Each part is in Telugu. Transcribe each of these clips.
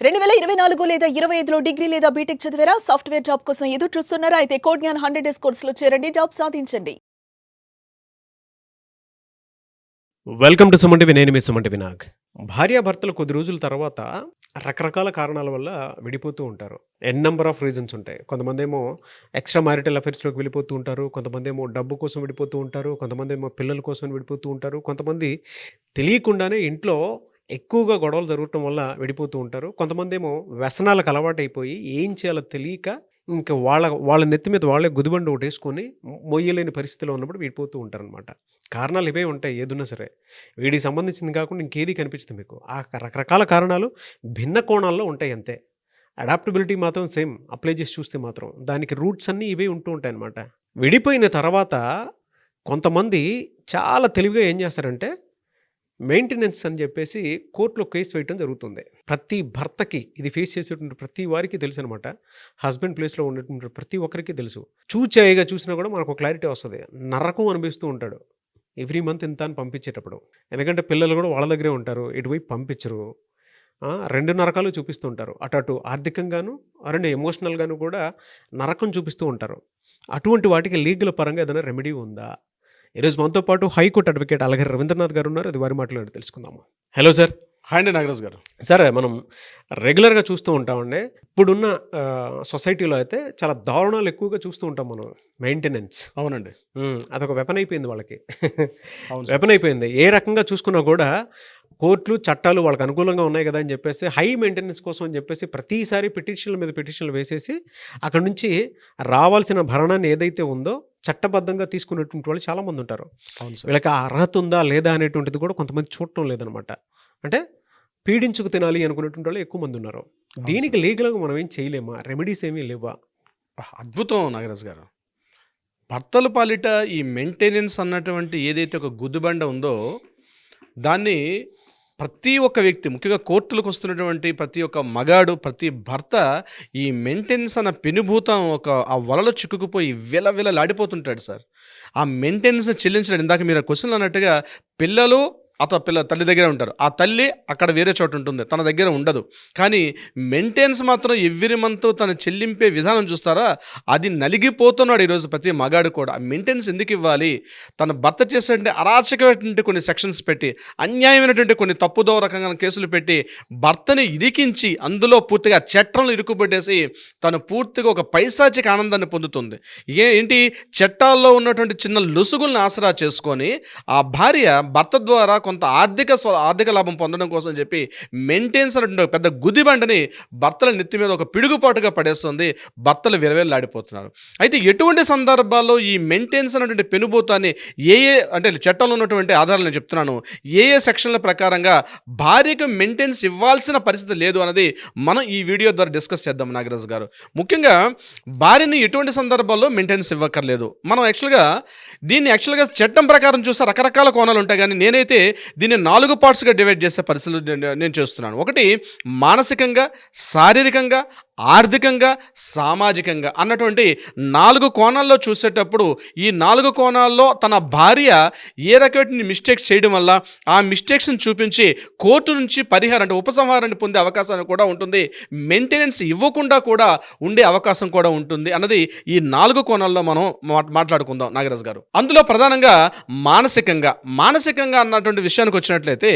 2024 లేదా 25లో డిగ్రీ లేదా బీటెక్ చదివారా? సాఫ్ట్‌వేర్ జాబ్ కోసం ఎదురు చూస్తున్నారా? అయితే కోడ్ జ్ఞాన్ 100 డేస్ కోర్సులో చేరండి, జాబ్ సాధించండి. Welcome to Suman TV. నేను మీ సుమన్ టీవీ నాగ్. భార్యాభర్తలు కొద్ది రోజుల తర్వాత రకరకాల కారణాల వల్ల విడిపోతూ ఉంటారు. నెంబర్ ఆఫ్ రీజన్స్ ఉంటాయి. కొంతమందేమో ఎక్స్ట్రా మ్యారిటల్ అఫైర్స్లోకి వెళ్ళిపోతూ ఉంటారు. కొంతమందేమో డబ్బు కోసం విడిపోతూ ఉంటారు. కొంతమందేమో పిల్లల కోసం విడిపోతూ ఉంటారు. కొంతమంది తెలియకుండానే ఇంట్లో ఎక్కువగా గొడవలు జరగటం వల్ల విడిపోతూ ఉంటారు. కొంతమందేమో వ్యసనాలకు అలవాటైపోయి ఏం చేయాలో తెలియక ఇంక వాళ్ళ వాళ్ళ నెత్తి మీద వాళ్ళే గుదిబండ ఒకటేసుకొని మొయ్యలేని పరిస్థితిలో ఉన్నప్పుడు విడిపోతూ ఉంటారనమాట. కారణాలు ఇవే ఉంటాయి ఏదున్నా సరే. వీడికి సంబంధించింది కాకుండా ఇంకేది కనిపించదు మీకు. ఆ రకరకాల కారణాలు భిన్న కోణాల్లో ఉంటాయి అంతే. అడాప్టబిలిటీ మాత్రం సేమ్ అప్లై చేసి చూస్తే మాత్రం దానికి రూట్స్ అన్నీ ఇవే ఉంటూ ఉంటాయి అన్నమాట. విడిపోయిన తర్వాత కొంతమంది చాలా తెలివిగా ఏం చేస్తారంటే మెయింటెనెన్స్ అని చెప్పేసి కోర్టులో కేసు వేయటం జరుగుతుంది. ప్రతి భర్తకి ఇది ఫేస్ చేసేటువంటి ప్రతి వారికి తెలుసు అనమాట. హస్బెండ్ ప్లేస్లో ఉండేటువంటి ప్రతి ఒక్కరికి తెలుసు. చూచాయిగా చూసినా కూడా మనకు క్లారిటీ వస్తుంది. నరకం అనిపిస్తూ ఉంటాడు ఎవ్రీ మంత్ ఇంత అని పంపించేటప్పుడు. ఎందుకంటే పిల్లలు కూడా వాళ్ళ దగ్గరే ఉంటారు, ఇటువైపు పంపించరు. రెండు నరకాలు చూపిస్తూ ఉంటారు. అటు ఆర్థికంగాను రెండు ఎమోషనల్గాను కూడా నరకం చూపిస్తూ ఉంటారు. అటువంటి వాటికి లీగల్ పరంగా ఏదైనా రెమెడీ ఉందా? ఈరోజు మనతో పాటు హైకోర్టు అడ్వకేట్ అలగరి రవీంద్రనాథ్ గారు ఉన్నారు. అది వారి మాట్లాడి తెలుసుకుందాము. Hello sir. హాయ్ అండి నాగరాజ్ గారు. సార్, మనం రెగ్యులర్గా చూస్తూ ఉంటామండి. ఇప్పుడున్న సొసైటీలో అయితే చాలా దారుణాలు ఎక్కువగా చూస్తూ ఉంటాం మనం. మెయింటెనెన్స్ అవునండి, అదొక వెపన్ అయిపోయింది వాళ్ళకి. అవును వెపన్ అయిపోయింది. ఏ రకంగా చూసుకున్నా కూడా కోర్టులు చట్టాలు వాళ్ళకి అనుకూలంగా ఉన్నాయి కదా అని చెప్పేసి హై మెయింటెనెన్స్ కోసం అని చెప్పేసి ప్రతిసారి పిటిషన్ల మీద పిటిషన్లు వేసేసి అక్కడ నుంచి రావాల్సిన భరణాన్ని ఏదైతే ఉందో చట్టబద్ధంగా తీసుకునేటువంటి వాళ్ళు చాలామంది ఉంటారు. అవును సార్. వీళ్ళకి ఆ అర్హత ఉందా లేదా అనేటువంటిది కూడా కొంతమంది చూడటం లేదనమాట. అంటే పీడించుకు తినాలి అనుకునేటువంటి వాళ్ళు ఎక్కువ మంది ఉన్నారు. దీనికి లీగల్గా మనం ఏం చేయలేమా? రెమెడీస్ ఏమీ లేవా? అద్భుతం నాగరాజ్ గారు. భర్తల పాలిట ఈ మెయింటెనెన్స్ అన్నటువంటి ఏదైతే ఒక గుద్దుబండ ఉందో దాన్ని ప్రతి ఒక్క వ్యక్తి, ముఖ్యంగా కోర్టులకు వస్తున్నటువంటి ప్రతి ఒక్క మగాడు, ప్రతి భర్త ఈ మెయింటెనెన్స్ అన్న పెనుభూతం ఆ వలలో చిక్కుకుపోయి విలవిలలాడిపోతుంటాడు సార్. ఆ మెయింటెనెన్స్ చెల్లించడం, ఇందాక మీరు క్వశ్చన్ అన్నట్టుగా పిల్లలు తల్లి దగ్గర ఉంటారు. ఆ తల్లి అక్కడ వేరే చోట ఉంటుంది, తన దగ్గర ఉండదు. కానీ మెయింటెనెన్స్ మాత్రం ఎవ్రీ మంత్ తను చెల్లింపే విధానం చూస్తారా, అది నలిగిపోతున్నాడు ఈరోజు ప్రతి మగాడు కూడా. ఆ మెయింటెనెన్స్ ఎందుకు ఇవ్వాలి? తన భర్త చేసేటువంటి అరాచకమైనటువంటి కొన్ని సెక్షన్స్ పెట్టి, అన్యాయమైనటువంటి కొన్ని తప్పుదో రకంగా కేసులు పెట్టి భర్తని ఇరికించి అందులో పూర్తిగా చట్టంలో ఇరుక్కుపెట్టేసి తను పూర్తిగా ఒక పైశాచిక ఆనందాన్ని పొందుతుంది. ఏంటి, చట్టాల్లో ఉన్నటువంటి చిన్న లొసుగుల్ని ఆసరా చేసుకొని ఆ భార్య భర్త ద్వారా కొంత ఆర్థిక లాభం పొందడం కోసం చెప్పి మెయింటెనెన్స్ అనేటువంటి పెద్ద గుదిబండని భర్తల నెత్తి మీద ఒక పిడుగుపాటుగా పడేస్తుంది. భర్తలు విలవిల్లాడిపోతున్నారు. అయితే ఎటువంటి సందర్భాల్లో ఈ మెయింటెనెన్స్ అనేటువంటి పెనుభూతాన్ని అంటే చట్టంలో ఉన్నటువంటి ఆధారాలు నేను చెప్తున్నాను, ఏ సెక్షన్ల ప్రకారంగా భార్యకు మెయింటెనెన్స్ ఇవ్వాల్సిన పరిస్థితి లేదు అన్నది మనం ఈ వీడియో ద్వారా డిస్కస్ చేద్దాం నాగరాజ్ గారు. ముఖ్యంగా భార్యని ఎటువంటి సందర్భాల్లో మెయింటెనెన్స్ ఇవ్వక్కర్లేదు. మనం దీన్ని చట్టం ప్రకారం చూస్తే రకరకాల కోణాలు ఉంటాయి. కానీ నేనైతే దీన్ని 4 పార్ట్స్గా డివైడ్ చేసే పరిస్థితులు నేను చేస్తున్నాను. ఒకటి, మానసికంగా, శారీరకంగా, ఆర్థికంగా, సామాజికంగా అన్నటువంటి 4 కోణాల్లో చూసేటప్పుడు ఈ 4 కోణాల్లో తన భార్య ఏ రకమైన మిస్టేక్స్ చేయడం వల్ల ఆ మిస్టేక్స్ని చూపించి కోర్టు నుంచి పరిహారం అంటే ఉపసంహారాన్ని పొందే అవకాశం కూడా ఉంటుంది, మెయింటెనెన్స్ ఇవ్వకుండా కూడా ఉండే అవకాశం కూడా ఉంటుంది అన్నది ఈ 4 కోణాల్లో మనం మాట్లాడుకుందాం నాగరాజ్ గారు. అందులో ప్రధానంగా మానసికంగా అన్నటువంటి విషయానికి వచ్చినట్లయితే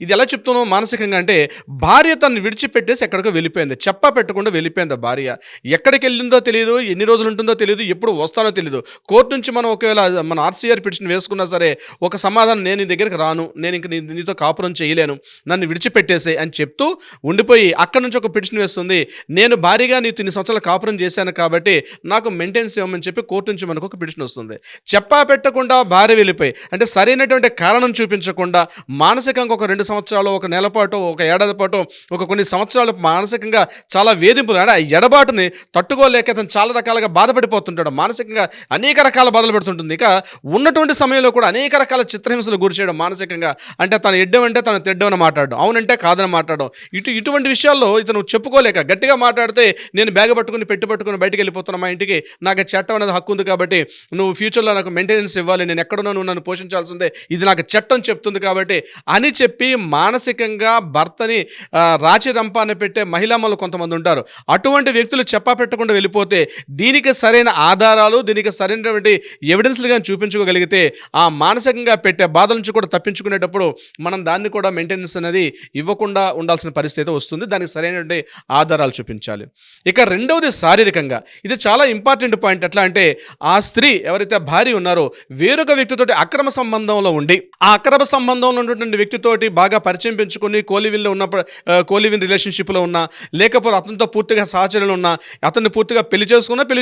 ఇది ఎలా చెప్తున్నాం? మానసికంగా అంటే భార్య తను విడిచిపెట్టేసి ఎక్కడికో వెళ్ళిపోయింది, చెప్పా పెట్టకుండా వెళ్ళిపోయింది. భార్య ఎక్కడికి వెళ్ళిందో తెలియదు, ఎన్ని రోజులు ఉంటుందో తెలియదు, ఎప్పుడు వస్తానో తెలియదు. కోర్టు నుంచి మనం ఒకవేళ మన ఆర్సీఆర్ పిటిషన్ వేసుకున్నా సరే ఒక సమాధానం, నేను నీ దగ్గరికి రాను, నేను ఇంక నీతో కాపురం చేయలేను, నన్ను విడిచిపెట్టేసే అని చెప్తూ ఉండిపోయి అక్కడ నుంచి ఒక పిటిషన్ వేస్తుంది, నేను భారీగా నీతో ఇన్ని సంవత్సరాలు కాపురం చేశాను కాబట్టి నాకు మెయింటెనెన్స్ ఇవ్వమని చెప్పి కోర్టు నుంచి మనకు ఒక పిటిషన్ వస్తుంది. చెప్పా పెట్టకుండా భార్య వెళ్ళిపోయి, అంటే సరైనటువంటి కారణం చూపించకుండా మానసికంగా ఒక 2 సంవత్సరాలు, ఒక నెల పాటు, ఒక ఏడాది పాటు, ఒక కొన్ని సంవత్సరాలు మానసికంగా చాలా వేధింపులు అంటే ఆ ఎడబాటుని తట్టుకోలేక అతను చాలా రకాలుగా బాధపడిపోతుంటాడు. మానసికంగా అనేక రకాల బాధలు పెడుతుంటుంది. ఇక ఉన్నటువంటి సమయంలో కూడా అనేక రకాల చిత్రహింసలు గురి చేయడం మానసికంగా. అంటే తను ఎడ్డమంటే తను తెడ్డమని మాట్లాడడం, అవునంటే కాదని మాట్లాడడం, ఇటువంటి విషయాల్లో ఇతను చెప్పుకోలేక గట్టిగా మాట్లాడితే నేను బ్యాగ్ పట్టుకుని బయటికి వెళ్ళిపోతున్నా మా ఇంటికి, నాకు చట్టం అనేది హక్కు ఉంది కాబట్టి నువ్వు ఫ్యూచర్లో నాకు మెయింటెనెన్స్ ఇవ్వాలి, నేను ఎక్కడున్నా నువ్వు నన్ను పోషించాల్సిందే, ఇది నాకు చట్టం చెప్తుంది కాబట్టి అని చెప్పి మానసికంగా భర్తని రాచి రంపాన్ని పెట్టే మహిళామలు కొంతమంది ఉంటారు. అటువంటి వ్యక్తులు చెప్పా పెట్టకుండా వెళ్ళిపోతే దీనికి సరైన ఆధారాలు, దీనికి సరైనటువంటి ఎవిడెన్స్లు కానీ చూపించుకోగలిగితే ఆ మానసికంగా పెట్టే బాధల నుంచి కూడా తప్పించుకునేటప్పుడు మనం దాన్ని కూడా మెయింటెనెన్స్ అనేది ఇవ్వకుండా ఉండాల్సిన పరిస్థితి వస్తుంది. దానికి సరైనటువంటి ఆధారాలు చూపించాలి. ఇక రెండవది శారీరకంగా, ఇది చాలా ఇంపార్టెంట్ పాయింట్. ఎట్లా అంటే ఆ స్త్రీ ఎవరైతే భార్య ఉన్నారో వేరొక వ్యక్తితోటి అక్రమ సంబంధంలో ఉండి ఆ అక్రమ సంబంధంలో ఉన్నటువంటి వ్యక్తితోటి బాగా పరిచయం పెంచుకొని కోలివిన్ రిలేషన్షిప్లో ఉన్నా, లేకపోతే అతనితో పూర్తిగా సహచర్యలు ఉన్నా, అతన్ని పూర్తిగా పెళ్లి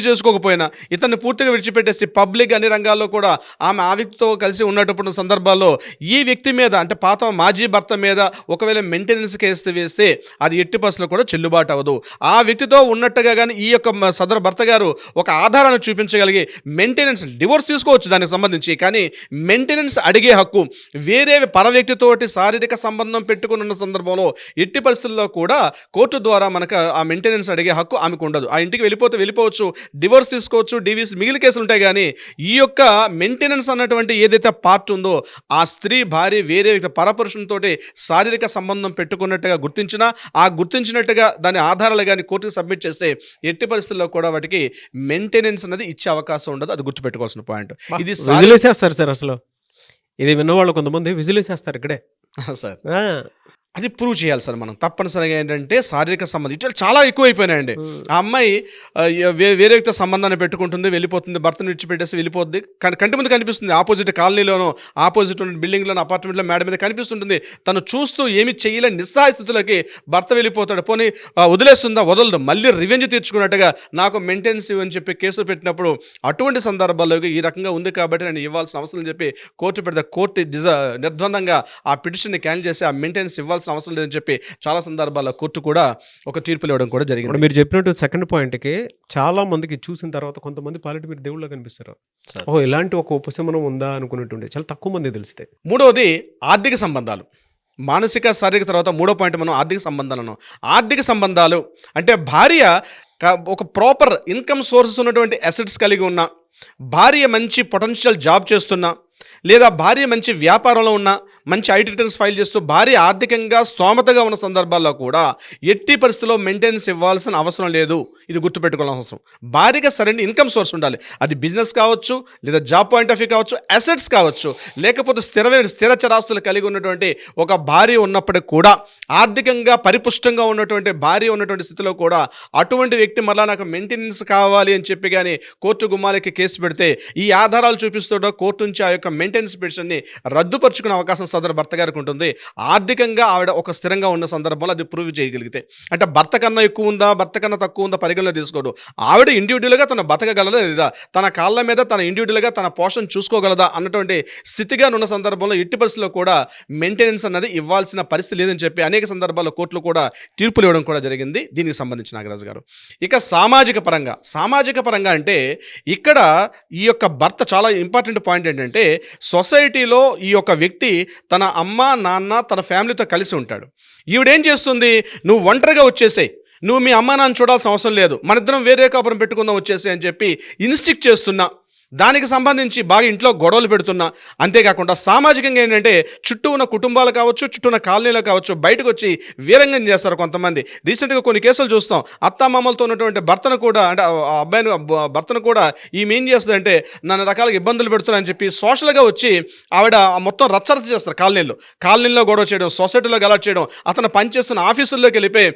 చేసుకోకపోయినా ఇతన్ని పూర్తిగా విడిచిపెట్టేసి పబ్లిక్ అన్ని రంగాల్లో కూడా ఆమె ఆ వ్యక్తితో కలిసి ఉన్నటువంటి సందర్భాల్లో ఈ వ్యక్తి మీద అంటే మాజీ భర్త మీద ఒకవేళ మెయింటెనెన్స్ కేసు వేస్తే అది ఎట్టి పరిస్థితుల్లో కూడా చెల్లుబాటు అవ్వదు. ఆ వ్యక్తితో ఉన్నట్టుగా కానీ ఈ యొక్క సదరు భర్త గారు ఒక ఆధారాన్ని చూపించగలిగి మెయింటెనెన్స్, డివోర్స్ తీసుకోవచ్చు దానికి సంబంధించి, కానీ మెయింటెనెన్స్ అడిగే హక్కు వేరే పర వ్యక్తితోటి శారీరక సంబంధం పెట్టుకుని ఉన్న సందర్భంలో ఎట్టి పరిస్థితుల్లో కూడా కోర్టు ద్వారా మనకు ఆ మెయింటెనెన్స్ అడిగే హక్కు ఆమెకు ఉండదు. ఆ ఇంటికి వెళ్ళిపోవచ్చు, డివోర్స్ తీసుకోవచ్చు, డివిస్ మిగిలిన కేసులు ఉంటాయి. కానీ ఈ యొక్క మెయింటెనెన్స్ అన్నటువంటి ఏదైతే పార్ట్ ఉందో ఆ స్త్రీ భార్య వేరే పరపురుషునితో శారీరక సంబంధం పెట్టుకున్నట్టుగా గుర్తించినట్టుగా దాని ఆధారాలు కానీ కోర్టుకు సబ్మిట్ చేస్తే ఎట్టి పరిస్థితుల్లో కూడా వాటికి మెయింటెనెన్స్ అనేది ఇచ్చే అవకాశం ఉండదు. అది గుర్తుపెట్టుకోవాల్సిన పాయింట్. ఇది విజిలేసేస్తారు సార్. అసలు ఇది విన్నవాళ్ళు కొంతమంది విజిలేసేస్తారు ఇక్కడే సార్. అది ప్రూవ్ చేయాలి సార్ మనం తప్పనిసరిగా. ఏంటంటే శారీరక సంబంధం ఇట్లా చాలా ఎక్కువైపోయినాయండి. ఆ అమ్మాయి వేరే వ్యక్తితో సంబంధాన్ని పెట్టుకుంటుంది, వెళ్ళిపోతుంది, భర్తను విడిచిపెట్టేసి వెళ్ళిపోతుంది. కానీ కంటి ముందు కనిపిస్తుంది, ఆపోజిట్ కాలనీలోనో ఆపోజిట్ బిల్డింగ్లోనో అపార్ట్మెంట్లో మేడ మీద కనిపిస్తుంటుంది. తను చూస్తూ ఏమి చేయలేని నిస్సహాయ స్థితులకి భర్త వెళ్ళిపోతాడు. పోనీ వదిలేస్తుందా, వదలదు, మళ్ళీ రివెంజ్ తీర్చుకున్నట్టుగా నాకు మెయింటెనెన్స్ అని చెప్పి కేసులు పెట్టినప్పుడు అటువంటి సందర్భాల్లో ఈ రకంగా ఉంది కాబట్టి నేను ఇవ్వాల్సిన అవసరం చెప్పి కోర్టు పెడితే కోర్టు నిర్ద్వందంగా ఆ పిటిషన్ని క్యాన్సిల్ చేసి ఆ మెయింటెనెన్స్ ఇవ్వాల్సిన అవసరం లేదని చెప్పి చాలా సందర్భాల్లో కోర్టు కూడా ఒక తీర్పులు ఇవ్వడం కూడా జరిగింది. మీరు చెప్పినట్టు సెకండ్ పాయింట్కి చాలా మందికి చూసిన తర్వాత కొంతమంది పాలిటి మీరు దేవుళ్ళ కనిపిస్తారు. ఓ ఇలాంటి ఒక ఉపశమనం ఉందా అనుకున్నట్టుండే చాలా తక్కువ మంది తెలిస్తే. మూడవది ఆర్థిక సంబంధాలు. మానసిక శారీరక తర్వాత మూడో పాయింట్ మనం ఆర్థిక సంబంధాలను. ఆర్థిక సంబంధాలు అంటే భార్య ఒక ప్రాపర్ ఇన్కమ్ సోర్సెస్ ఉన్నటువంటి అసెట్స్ కలిగి ఉన్న, భార్య మంచి పొటెన్షియల్ జాబ్ చేస్తున్నా, లేదా భార్య మంచి వ్యాపారంలో ఉన్న, మంచి ఐటీ రిటర్న్స్ ఫైల్ చేస్తూ భార్య ఆర్థికంగా స్తోమతగా ఉన్న సందర్భాల్లో కూడా ఎట్టి పరిస్థితుల్లో మెయింటెనెన్స్ ఇవ్వాల్సిన అవసరం లేదు. ఇది గుర్తుపెట్టుకోవాల్సిన అవసరం. భార్యగా సరైన ఇన్కమ్ సోర్స్ ఉండాలి. అది బిజినెస్ కావచ్చు, లేదా జాబ్ పాయింట్ ఆఫ్ వ్యూ కావచ్చు, అసెట్స్ కావచ్చు, లేకపోతే స్థిర చరాస్తులు కలిగి ఉన్నటువంటి ఒక భార్య ఉన్నప్పటికీ కూడా ఆర్థికంగా పరిపుష్టంగా ఉన్నటువంటి భార్య ఉన్నటువంటి స్థితిలో కూడా అటువంటి వ్యక్తి మళ్ళీ నాకు మెయింటెనెన్స్ కావాలి అని చెప్పి కానీ కోర్టు గుమ్మాలకి కేసు పెడితే ఈ ఆధారాలు చూపిస్తూ కోర్టు నుంచి ఆ యొక్క మెయింటెనెన్స్ పిటిషన్ని రద్దుపరుచుకునే అవకాశం సదరు భర్త గారికి ఉంటుంది. ఆర్థికంగా ఆవిడ ఒక స్థిరంగా ఉన్న సందర్భంలో అది ప్రూవ్ చేయగలిగితే. అంటే భర్త కన్నా ఎక్కువ ఉందా, భర్త కన్నా తక్కువ ఉందా పరిగణలో తీసుకోడు. ఆవిడ ఇండివిజువల్గా తన బతకగలదా లేదా, తన కాళ్ళ మీద తన ఇండివిజువల్గా తన పోషణ చూసుకోగలదా అన్నటువంటి స్థితిగా ఉన్న సందర్భంలో ఎట్టి పరిస్థితుల్లో కూడా మెయింటెనెన్స్ అన్నది ఇవ్వాల్సిన పరిస్థితి లేదని చెప్పి అనేక సందర్భాల్లో కోర్టులు కూడా తీర్పులు ఇవ్వడం కూడా జరిగింది దీనికి సంబంధించి నాగరాజు గారు. ఇక సామాజిక పరంగా అంటే ఇక్కడ ఈ యొక్క భర్త చాలా ఇంపార్టెంట్ పాయింట్ ఏంటంటే సొసైటీలో ఈ యొక్క వ్యక్తి తన అమ్మ నాన్న తన ఫ్యామిలీతో కలిసి ఉంటాడు. ఈవిడేం చేస్తుంది, నువ్వు ఒంటరిగా వచ్చేసేయ్, నువ్వు మీ అమ్మ నాన్న చూడాల్సిన అవసరం లేదు, మన ఇద్దరం వేరే కాపురం పెట్టుకుందాం వచ్చేసి అని చెప్పి ఇన్స్టిక్ట్ చేస్తున్నా, దానికి సంబంధించి బాగా ఇంట్లో గొడవలు పెడుతున్నా. అంతేకాకుండా సామాజికంగా ఏంటంటే చుట్టూ ఉన్న కుటుంబాలు కావచ్చు, చుట్టూ ఉన్న కాలనీలు కావచ్చు, బయటకు వచ్చి వీరంగం చేస్తారు కొంతమంది. రీసెంట్గా కొన్ని కేసులు చూస్తాం. అత్తామామలతో ఉన్నటువంటి భర్తను కూడా, అంటే ఆ అబ్బాయిని భర్తను కూడా ఈమె ఏం చేస్తుందంటే నన్ను రకాలుగా ఇబ్బందులు పెడుతున్నాయని చెప్పి సోషల్గా వచ్చి ఆవిడ మొత్తం రచ్చరచ్చ చేస్తారు. కాలనీలో గొడవ చేయడం, సొసైటీలో గలాట్ చేయడం, అతను పనిచేస్తున్న ఆఫీసుల్లోకి వెళ్ళిపోయి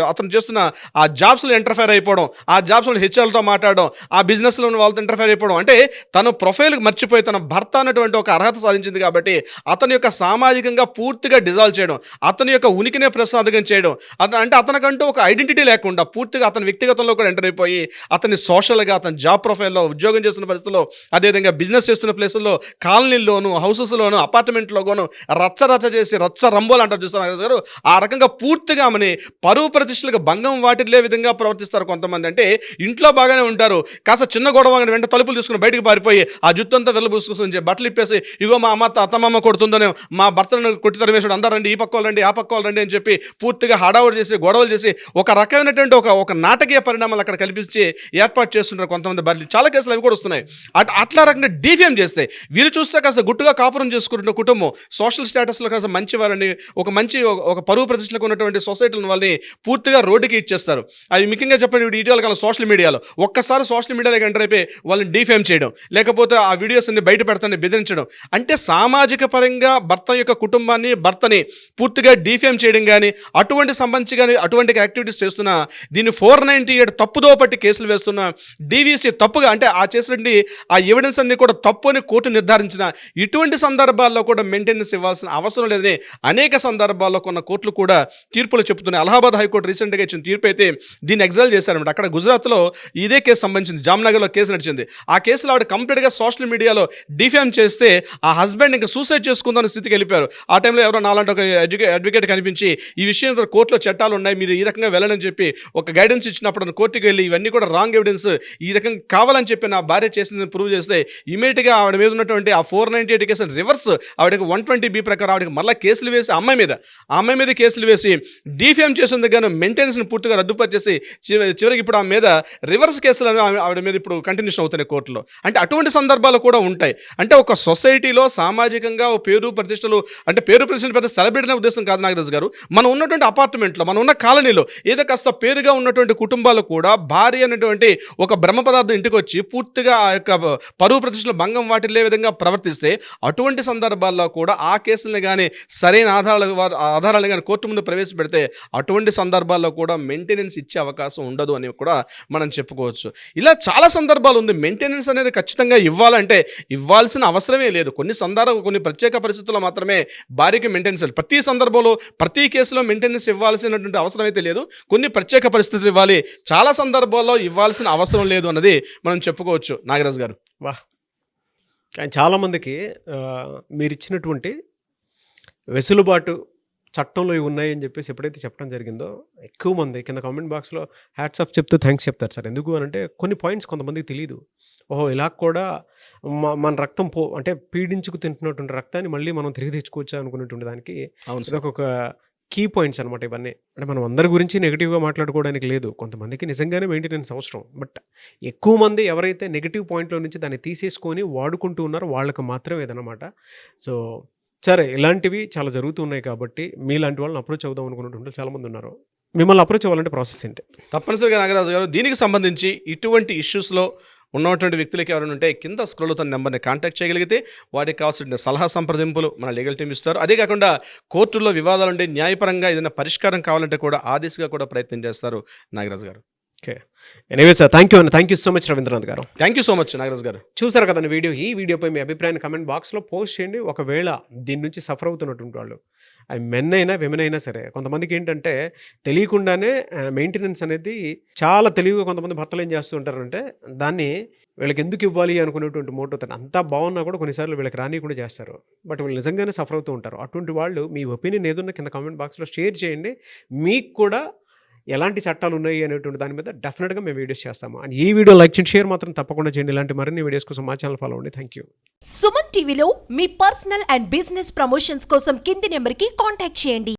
అతను చేస్తున్న ఆ జాబ్స్లో ఇంటర్ఫైర్ అయిపోవడం, ఆ జాబ్స్లో హెచ్ఆర్లతో మాట్లాడడం, ఆ బిజినెస్ కేసులో ఉన్న వాళ్ళతో ఇంటర్ఫేర్ అయిపోవడం, అంటే తన ప్రొఫైల్ మర్చిపోయి తన భర్త అన్నటువంటి ఒక అర్హత సాధించింది కాబట్టి అతని యొక్క సామాజికంగా పూర్తిగా డిజాల్వ్ చేయడం, అతని యొక్క ఉనికినే ప్రసాదకం చేయడం, అంటే అతనికంటూ ఒక ఐడెంటిటీ లేకుండా పూర్తిగా అతని వ్యక్తిగతంలో కూడా ఎంటర్ అయిపోయి అతని సోషల్గా అతని జాబ్ ప్రొఫైల్లో ఉద్యోగం చేస్తున్న పరిస్థితుల్లో, అదేవిధంగా బిజినెస్ చేస్తున్న ప్లేసుల్లో, కాలనీల్లోను, హౌసెస్లోను, అపార్ట్మెంట్లోనూ రచ్చ చేసి రచ్చ రంబోలు అంటారు చూస్తున్నారు గారు. ఆ రకంగా పూర్తిగా ఆమెని పరువు ప్రతిష్టలకు భంగం వాటిల్లే విధంగా ప్రవర్తిస్తారు కొంతమంది. అంటే ఇంట్లో బాగానే ఉంటారు, కాస్త చిన్న గొడవ వెంట తలుపులు తీసుకుని బయటకు పారిపోయి ఆ జుత్తు అంతా వెళ్ళబూసుకొని బట్టలు ఇప్పేసి ఇగో మా అమ్మ అత్తమ్మ కొడుతుందనే, మా భర్తను కొట్టి తరిమేసాడు, అందరూ రండి, ఈ పక్క వాళ్ళు రండి, ఆ పక్క వాళ్ళు రండి అని చెప్పి పూర్తిగా హడావుడి చేసి గొడవలు చేసి ఒక రకమైనటువంటి ఒక నాటకీయ పరిణామాలు అక్కడ కల్పించి ఏర్పాటు చేస్తుంటారు కొంతమంది భార్యలు. చాలా కేసులు అవి కూడా వస్తున్నాయి. అట్లా రకంగా డిఫేమ్ చేస్తే వీళ్ళు చూస్తే కాస్త గుట్టుగా కాపురం చేసుకుంటున్న కుటుంబం సోషల్ స్టేటస్లో కాస్త మంచి వారిని, ఒక పరువు ప్రతిష్టలకు ఉన్నటువంటి సొసైటీలను వాళ్ళని పూర్తిగా రోడ్డుకి ఇచ్చేస్తారు. అవి ముఖ్యంగా చెప్పండి ఇటీవల కాలం సోషల్ మీడియాలో ఒక్కసారి సోషల్ మీడియాలోకి ఎంటర్ అయిపోయి వాళ్ళని డిఫేమ్ చేయడం, లేకపోతే ఆ వీడియోస్ అన్ని బయట పెడతాన్ని బెదిరించడం, అంటే సామాజిక పరంగా భర్త యొక్క కుటుంబాన్ని, భర్తని పూర్తిగా డిఫేమ్ చేయడం కానీ అటువంటి సంబంధించి కానీ అటువంటి యాక్టివిటీస్ చేస్తున్న దీన్ని 498 తప్పుదో పట్టి కేసులు వేస్తున్న డీవీసీ తప్పుగా, అంటే ఆ చేసినటువంటి ఆ ఎవిడెన్స్ అన్ని కూడా తప్పు అని కోర్టు నిర్ధారించిన ఇటువంటి సందర్భాల్లో కూడా మెయింటెనెన్స్ ఇవ్వాల్సిన అవసరం లేదని అనేక సందర్భాల్లో కొన్న కోర్టులు కూడా తీర్పులు చెప్తున్నాయి. అలహాబాద్ హైకోర్టు రీసెంట్గా ఇచ్చిన తీర్పు అయితే దీన్ని ఎగ్జాల్ చేశారన్నమాట. అక్కడ గుజరాత్లో ఇదే కేసు సంబంధించింది, జామ్నగర్లో కేసు నడిచింది. ఆ కేసులో ఆవిడ కంప్లీట్గా సోషల్ మీడియాలో డిఫేమ్ చేస్తే ఆ హస్బెండ్ ఇంకా సూసైడ్ చేసుకుందాని స్థితికి వెళ్ళిపోయారు. ఆ టైంలో ఎవరో నాలాంటి ఒక అడ్వకేట్ కనిపించి ఈ విషయం కోర్టులో చట్టాలు ఉన్నాయి, మీరు ఈ రకంగా వెళ్ళని చెప్పి ఒక గైడెన్స్ ఇచ్చినప్పుడు కోర్టుకి వెళ్ళి ఇవన్నీ కూడా రాంగ్ ఎవిడెన్స్, ఈ రకంగా కావాలని చెప్పి నా భార్య చేసిందని ప్రూవ్ చేస్తే ఇమీడియట్గా ఆవిడ మీద ఉన్నటువంటి ఆ 498 కేసు రివర్స్ ఆవిడకి 120B ప్రకారం ఆవిడకి మళ్ళీ కేసులు వేసి ఆ అమ్మాయి మీద కేసులు వేసి డిఫేమ్ చేసేందుకు గాను మెయింటెనెన్స్ని పూర్తిగా రద్దుపరిచేసి చివరికి ఇప్పుడు ఆ మీద రివర్స్ కేసులు ఆవిడ మీద ఇప్పుడు కంటిన్యూషన్ అవుతున్నాయి కోర్టులో. అంటే అటువంటి సందర్భాలు కూడా ఉంటాయి. అంటే ఒక సొసైటీలో సామాజికంగా పేరు ప్రతిష్టలు, అంటే పేరు ప్రతిష్టలు పెద్ద సెలబ్రిటీ అనే ఉద్దేశం కాదు నాగరాజు గారు. మనం ఉన్నటువంటి అపార్ట్మెంట్లో, మనం ఉన్న కాలనీలో ఏదో కాస్త పేరుగా ఉన్నటువంటి కుటుంబాలు కూడా భార్య అనేటువంటి ఒక బ్రహ్మ పదార్థం ఇంటికి వచ్చి పూర్తిగా ఆ యొక్క పరువు ప్రతిష్టలు భంగం వాటిల్లే విధంగా ప్రవర్తిస్తే అటువంటి సందర్భాల్లో కూడా ఆ కేసులను కానీ సరైన ఆధారాలు కానీ కోర్టు ముందు ప్రవేశపెడితే అటువంటి సందర్భాల్లో కూడా మెయింటెనెన్స్ ఇచ్చే అవకాశం ఉండదు అని కూడా మనం చెప్పుకోవచ్చు. ఇలా చాలా సందర్భాలు ఉంది. మెయింటెనెన్స్ అనేది ఖచ్చితంగా ఇవ్వాల్సిన అవసరమే లేదు. కొన్ని ప్రత్యేక పరిస్థితుల్లో మాత్రమే భార్యకి మెయింటెనెన్స్, ప్రతి సందర్భంలో ప్రతి కేసులో మెయింటెనెన్స్ ఇవ్వాల్సినటువంటి అవసరం అయితే లేదు. కొన్ని ప్రత్యేక పరిస్థితులు ఇవ్వాలి, చాలా సందర్భాల్లో ఇవ్వాల్సిన అవసరం లేదు అన్నది మనం చెప్పుకోవచ్చు నాగరాజు గారు. వాహ్! కానీ చాలామందికి మీరు ఇచ్చినటువంటి వెసులుబాటు చట్టంలో ఇవి ఉన్నాయని చెప్పేసి ఎప్పుడైతే చెప్పడం జరిగిందో ఎక్కువ మంది కింద కామెంట్ బాక్స్లో హ్యాట్స్ ఆఫ్ చెప్తూ థ్యాంక్స్ చెప్తారు సార్. ఎందుకు అని అంటే కొన్ని పాయింట్స్ కొంతమందికి తెలియదు. ఓహో ఇలా కూడా మన రక్తం అంటే పీడించుకు తింటున్నటువంటి రక్తాన్ని మళ్ళీ మనం తిరిగి తెచ్చుకోవచ్చా అనుకున్నటువంటి దానికి ఒక కీ పాయింట్స్ అనమాట ఇవన్నీ. అంటే మనం అందరి గురించి నెగిటివ్గా మాట్లాడుకోవడానికి లేదు, కొంతమందికి నిజంగానే మెయింటెనెన్స్ అవసరం. బట్ ఎక్కువ మంది ఎవరైతే నెగిటివ్ పాయింట్లో నుంచి దాన్ని తీసేసుకొని వాడుకుంటూ ఉన్నారో వాళ్ళకి మాత్రమే ఇదనమాట. సో సరే, ఇలాంటివి చాలా జరుగుతున్నాయి కాబట్టి మీలాంటి వాళ్ళని అప్రోచ్ అవుదాం అనుకున్నటువంటి చాలామంది ఉన్నారు. మిమ్మల్ని అప్రోచ్ అవ్వాలంటే ప్రాసెస్ ఏంటి? తప్పనిసరిగా నాగరాజు గారు దీనికి సంబంధించి ఇటువంటి ఇష్యూస్లో ఉన్నటువంటి వ్యక్తులకి ఎవరైనా ఉంటే కింద స్క్రోల్ అవుతున్న నెంబర్ని కాంటాక్ట్ చేయగలిగితే వాటికి కావాల్సిన సలహా సంప్రదింపులు మన లీగల్ టీమ్ ఇస్తారు. అదే కాకుండా కోర్టుల్లో వివాదాలు ఉంటే న్యాయపరంగా ఏదైనా పరిష్కారం కావాలంటే కూడా ఆ దిశగా కూడా ప్రయత్నం చేస్తారు నాగరాజు గారు. Okay, anyway sir, thank you so much Ravindranath గారు. Thank you so much Nagaraju గారు. చూసారు కదండి వీడియో. ఈ వీడియోపై మీ అభిప్రాయాన్ని కమెంట్ బాక్స్లో పోస్ట్ చేయండి. ఒకవేళ దీని నుంచి సఫర్ అవుతున్నటువంటి వాళ్ళు, అవి మెన్ అయినా విమెన్ అయినా సరే, కొంతమందికి ఏంటంటే తెలియకుండానే మెయింటెనెన్స్ అనేది చాలా తెలివిగా కొంతమంది భర్తలు ఏం చేస్తూ ఉంటారంటే దాన్ని వీళ్ళకి ఎందుకు ఇవ్వాలి అనుకునేటువంటి మోటో అంతా బాగున్నా కూడా కొన్నిసార్లు వీళ్ళకి రాని కూడా చేస్తారు. బట్ వీళ్ళు నిజంగానే సఫర్ అవుతూ ఉంటారు. అటువంటి వాళ్ళు మీ ఒపీనియన్ ఏదన్నా కింద కామెంట్ బాక్స్లో షేర్ చేయండి. మీకు కూడా ఎలాంటి చట్టాలు ఉన్నాయి అనేటువంటి దాని మీద డెఫినెట్గా మేము వీడియోస్ చేస్తాము. అండ్ ఈ వీడియో లైక్ చేయండి, షేర్ మాత్రం తప్పకుండా చేయండి. ఇలాంటి మరిన్ని వీడియోస్ కోసం మా ఛానల్ ఫాలో అవ్వండి. Thank you. సుమన్ టీవీలో మీ పర్సనల్ అండ్ బిజినెస్ ప్రమోషన్స్ కోసం కింది నెంబర్కి కాంటాక్ట్ చేయండి.